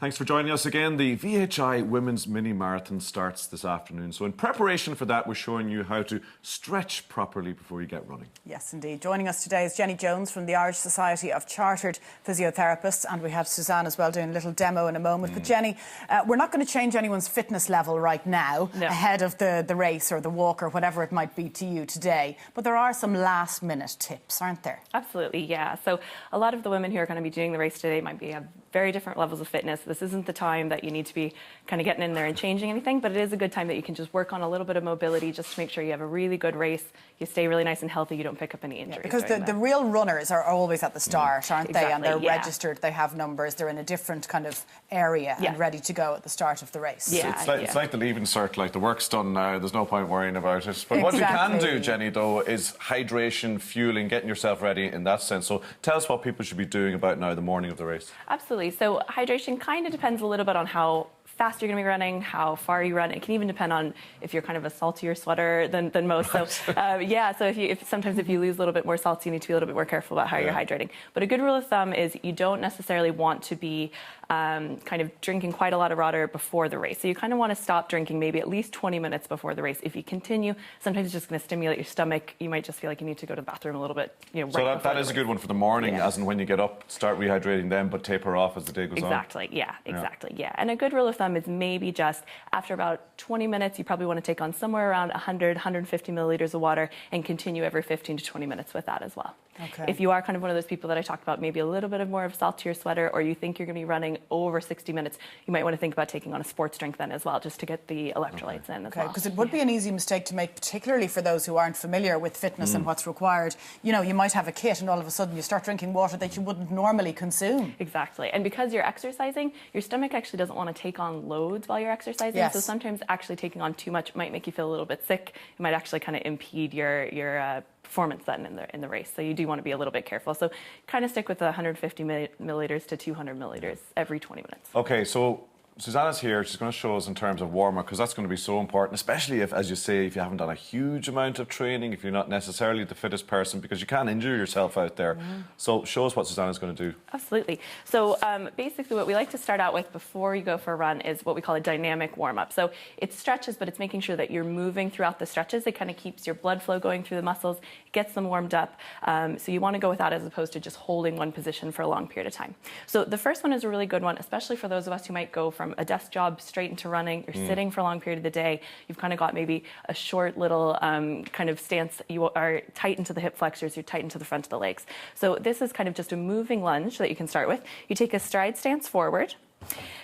Thanks for joining us again. The VHI Women's Mini Marathon starts this afternoon. So in preparation for that, we're showing you how to stretch properly before you get running. Yes, indeed. Joining us today is Jeni Jones from the Irish Society of Chartered Physiotherapists, and we have Suzanne as well doing a little demo in a moment. But Jeni, we're not going to change anyone's fitness level right now ahead of the race or the walk or whatever it might be to you today. But there are some last-minute tips, aren't there? Absolutely, yeah. So a lot of the women who are going to be doing the race today might have very different levels of fitness. This isn't the time that you need to be kind of getting in there and changing anything, but it is a good time that you can just work on a little bit of mobility just to make sure you have a really good race, you stay really nice and healthy, you don't pick up any injuries. Because the real runners are always at the start, aren't they? And they're registered, they have numbers, they're in a different kind of area and ready to go at the start of the race. Yeah, it's like the leaving cert, like the work's done now, there's no point worrying about it. But what you can do, Jeni, though, is hydration, fueling, getting yourself ready in that sense. So tell us what people should be doing about now the morning of the race. Absolutely. So hydration kind of depends a little bit on how fast you're going to be running, how far you run. It can even depend on if you're kind of a saltier sweater than most. So so if you lose a little bit more salts, you need to be a little bit more careful about how you're hydrating. But a good rule of thumb is you don't necessarily want to be kind of drinking quite a lot of water before the race. So you kind of want to stop drinking maybe at least 20 minutes before the race. If you continue, sometimes it's just going to stimulate your stomach. You might just feel like you need to go to the bathroom a little bit. So that is a good one for the morning, as in when you get up, start rehydrating then, but taper off as the day goes on. Exactly, yeah. And a good rule of thumb is maybe just after about 20 minutes, you probably want to take on somewhere around 100, 150 milliliters of water and continue every 15 to 20 minutes with that as well. Okay. If you are kind of one of those people that I talked about, maybe a little bit of more of a saltier sweater, or you think you're going to be running over 60 minutes, you might want to think about taking on a sports drink then as well, just to get the electrolytes in as well. Because it would be an easy mistake to make, particularly for those who aren't familiar with fitness and what's required. You know, you might have a kit and all of a sudden you start drinking water that you wouldn't normally consume. Exactly. And because you're exercising, your stomach actually doesn't want to take on loads while you're exercising. Yes. So sometimes actually taking on too much might make you feel a little bit sick. It might actually kind of impede your performance then in the race. So you do want to be a little bit careful. So kind of stick with the 150 milliliters to 200 milliliters every 20 minutes. Okay, so Susanna's here. She's going to show us in terms of warm-up, because that's going to be so important, especially if, as you say, if you haven't done a huge amount of training, if you're not necessarily the fittest person, because you can injure yourself out there. So show us what Susanna's going to do. Absolutely. So basically what we like to start out with before you go for a run is what we call a dynamic warm-up. So it stretches, but it's making sure that you're moving throughout the stretches. It kind of keeps your blood flow going through the muscles, gets them warmed up. So you want to go with that as opposed to just holding one position for a long period of time. So the first one is a really good one, especially for those of us who might go from a desk job straight into running. You're sitting for a long period of the day. You've kind of got maybe a short little kind of stance. You are tight into the hip flexors. You're tight into the front of the legs. So this is kind of just a moving lunge that you can start with. You take a stride stance forward.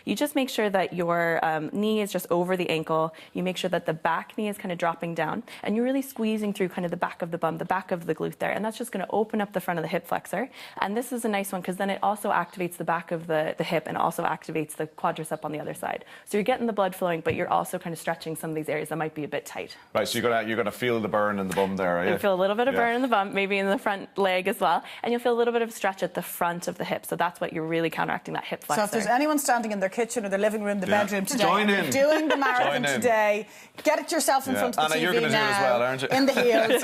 You just make sure that your knee is just over the ankle. You make sure that the back knee is kind of dropping down, and you're really squeezing through kind of the back of the bum, the back of the glute there, and that's just going to open up the front of the hip flexor. And this is a nice one because then it also activates the back of the hip and also activates the quadricep on the other side. So you're getting the blood flowing, but you're also kind of stretching some of these areas that might be a bit tight. Right, so you're gonna feel the burn in the bum there, right? You'll feel a little bit of burn in the bum, maybe in the front leg as well, and you'll feel a little bit of stretch at the front of the hip. So that's what you're really counteracting that hip flexor. So if there's anyone standing in their kitchen or the living room, the bedroom today, join in. Doing the marathon today, get it yourself in front of the Anna, TV you're going to do it as well, aren't you? In the heels,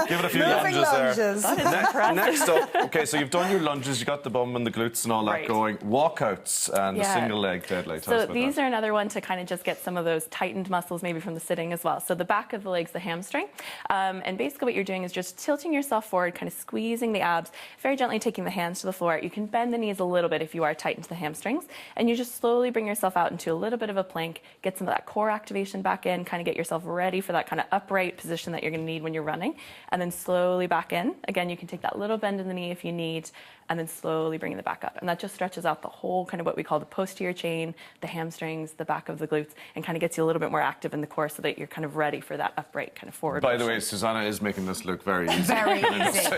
Give it a few lunges there. Next up, okay, so you've done your lunges, you got the bum and the glutes and all that going. Walkouts and the single leg deadlift. So these are another one to kind of just get some of those tightened muscles maybe from the sitting as well. So the back of the legs, the hamstring. And basically what you're doing is just tilting yourself forward, kind of squeezing the abs, very gently taking the hands to the floor. You can bend the knees a little bit if you are tight into the hamstrings. And you just slowly bring yourself out into a little bit of a plank, get some of that core activation back in, kind of get yourself ready for that kind of upright position that you're going to need when you're running, and then slowly back in. Again, you can take that little bend in the knee if you need, and then slowly bringing it back up. And that just stretches out the whole kind of what we call the posterior chain, the hamstrings, the back of the glutes, and kind of gets you a little bit more active in the core so that you're kind of ready for that upright kind of forward By motion. the way, Susanna is making this look very easy. Very easy.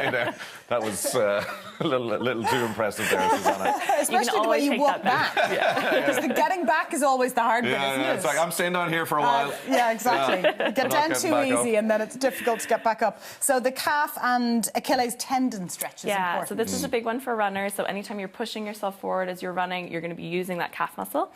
That was a little too impressive there, Susanna. Especially the way you walk back. Because the getting back is always the hard bit, isn't it? It's like, I'm staying down here for a while. Exactly. Get down too easy and then it's difficult to get back up. So the calf and Achilles tendon stretch is important. So this is a big one for runners. So anytime you're pushing yourself forward as you're running, you're going to be using that calf muscle.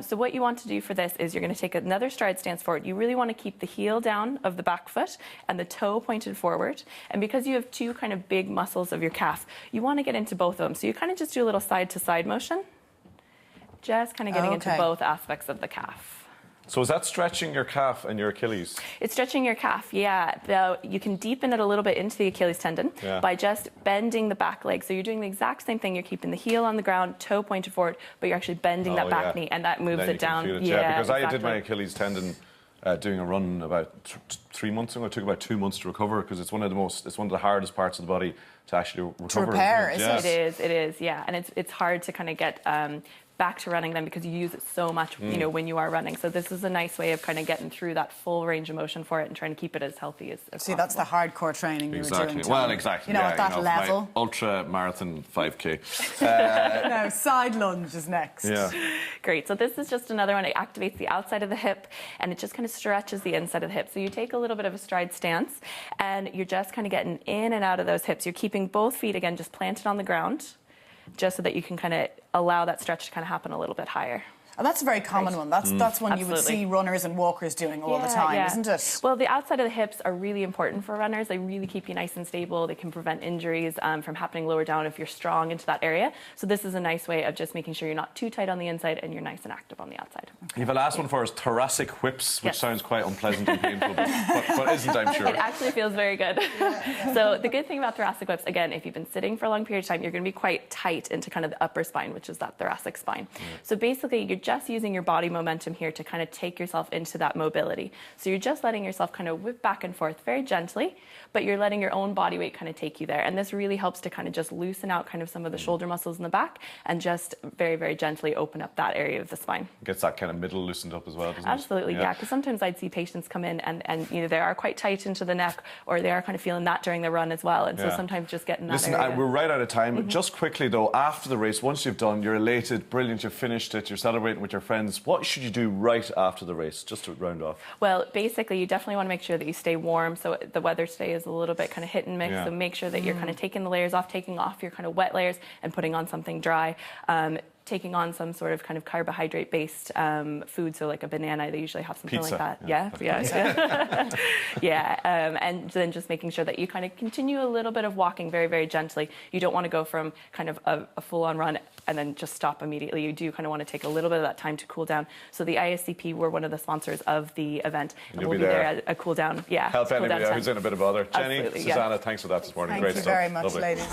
So what you want to do for this is you're going to take another stride stance forward. You really want to keep the heel down of the back foot and the toe pointed forward. And because you have two kind of big muscles of your calf, you want to get into both of them. So you kind of just do a little side to side motion. just kind of getting into both aspects of the calf. So is that stretching your calf and your Achilles? It's stretching your calf, yeah. Though you can deepen it a little bit into the Achilles tendon by just bending the back leg. So you're doing the exact same thing. You're keeping the heel on the ground, toe pointed forward, but you're actually bending that back knee, and that moves it down. Yeah, because I did my Achilles tendon doing a run about 3 months ago. It took about 2 months to recover because it's one of the hardest parts of the body to actually recover. To repair, is it? It is, yeah. And it's hard to kind of get back to running then because you use it so much, you know, when you are running. So this is a nice way of kind of getting through that full range of motion for it and trying to keep it as healthy as possible. That's the hardcore training you were doing. Well, exactly. You know, at that level. Ultra marathon 5K. No, side lunge is next. Yeah. Great. So this is just another one. It activates the outside of the hip and it just kind of stretches the inside of the hip. So you take a little bit of a stride stance and you're just kind of getting in and out of those hips. You're keeping both feet, again, just planted on the ground, just so that you can kind of allow that stretch to kind of happen a little bit higher. And that's a very common one. That's one you would see runners and walkers doing all the time, isn't it? Well, the outside of the hips are really important for runners. They really keep you nice and stable. They can prevent injuries from happening lower down if you're strong into that area. So this is a nice way of just making sure you're not too tight on the inside and you're nice and active on the outside. You have a last one for us, thoracic whips, which sounds quite unpleasant and painful, but isn't, I'm sure. It actually feels very good. So the good thing about thoracic whips, again, if you've been sitting for a long period of time, you're going to be quite tight into kind of the upper spine, which is that thoracic spine. So basically, you're just using your body momentum here to kind of take yourself into that mobility. So you're just letting yourself kind of whip back and forth very gently, but you're letting your own body weight kind of take you there. And this really helps to kind of just loosen out kind of some of the shoulder muscles in the back and just very, very gently open up that area of the spine. Gets that kind of middle loosened up as well, doesn't it? Absolutely, yeah. Because sometimes I'd see patients come in and you know, they are quite tight into the neck or they are kind of feeling that during the run as well. And so sometimes just getting that area. We're right out of time. Just quickly though, after the race, once you've done, you're elated, brilliant, you've finished it, you're celebrating with your friends, what should you do right after the race, just to round off? Well, basically, you definitely want to make sure that you stay warm. So the weather today is a little bit kind of hit and miss. So make sure that you're kind of taking the layers off, taking off your kind of wet layers and putting on something dry. Taking on some sort of kind of carbohydrate-based food, so like a banana, they usually have something Pizza. like that. And then just making sure that you kind of continue a little bit of walking very, very gently. You don't want to go from kind of a full-on run and then just stop immediately. You do kind of want to take a little bit of that time to cool down. So the ISCP, we're one of the sponsors of the event, and we'll be there at a cool down. Help anybody who's in a bit of bother. Jeni, Absolutely, Susanna, thanks for that this morning. Thank you very much, ladies.